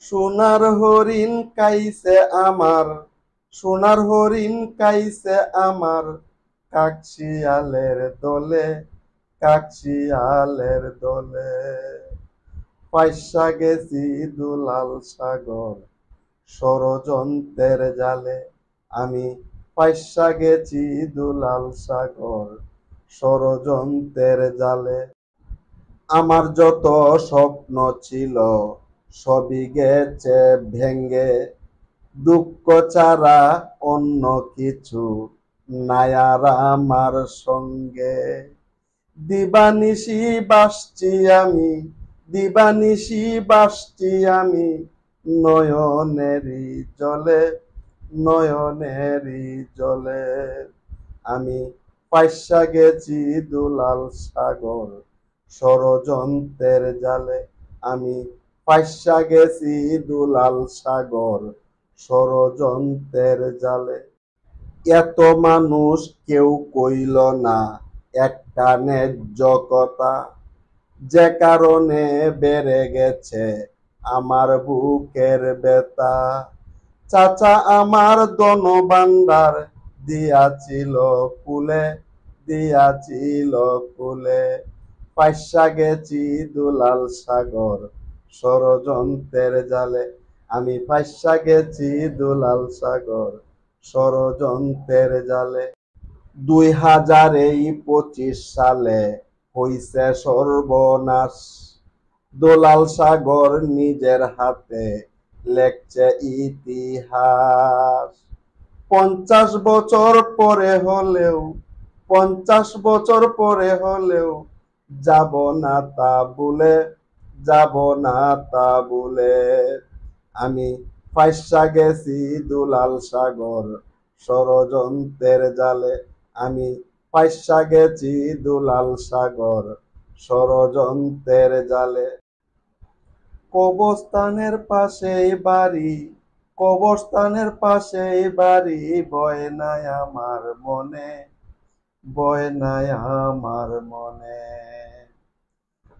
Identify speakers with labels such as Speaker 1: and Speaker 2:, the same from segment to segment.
Speaker 1: সোনার হরিণ কাইছে আমার, সোনার হরিণ কাইছে আমার, কাকশিয়ালের দলে, কাকশিয়ালের দলে। পাইসা গেছি দুলাল সাগর ষড়যন্ত্রের জালে, আমি পাইসা গেছি দুলাল সাগর ষড়যন্ত্রের জালে। আমার যত স্বপ্ন ছিল সবই গেছে ভেঙ্গে, দুঃখ ছাড়া অন্য কিছু নাই আর আমার সঙ্গে। দিবানিশি বাসছি আমি, দিবানিশি বাসছি আমি, নয়নেরই জলে, নয়নেরই জলে। আমি পাইসা গেছি দুলাল সাগর ষড়যন্ত্রের জালে, আমি পাইসা গেছি দুলাল সাগর ষড়যন্ত্রের জালে। এত মানুষ কেউ কইল না একটা ন্যায্য কথা, যে কারণে বেড়ে গেছে আমার বুকের ব্যথা। চাচা আমার ধনভাণ্ডার দিয়াছিল কুলে, দিয়াছিল কুলে। পাইসা গেছি দুলাল সাগর ষড়যন্ত্রের জালে, আমি পাইসা গেছি দুলাল সাগর ষড়যন্ত্রের জালে। 2025 সালে হইছে সর্বনাশ, দুলাল সাগর নিজের হাতে লেখছে ইতিহাস। 50 বছর পরে হলেও, 50 বছর পরে হলেও যাব না তা ভুলে, যাব না তা ভুলে। আমি ফাইসা গেছি দুলাল সাগর ষড়যন্ত্রের জালে, আমি ফাইসা গেছি দুলাল সাগর ষড়যন্ত্রের জালে। কবরস্থানের পাশেই বাড়ি, কবরস্থানের পাশেই বাড়ি, ভয় নাই আমার মনে, ভয় নাই আমার মনে।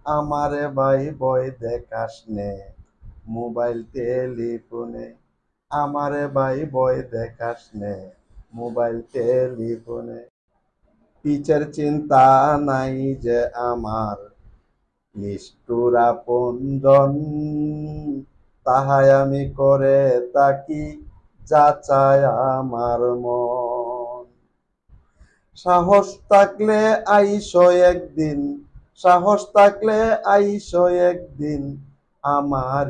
Speaker 1: আমারে ভাই ভয় দেখাস নে মোবাইল টেলিফোনে, আমারে ভাই ভয় দেখাস নে মোবাইল টেলিফোনে। পিছের চিন্তা নাই যে আমার, নিষ্ঠুর আপনজন তাহাই আমি করে তাকি, যা চায় আমার মন। সাহস থাকলে আইসো একদিন, সাহস থাকলে আইসো একদিন আমার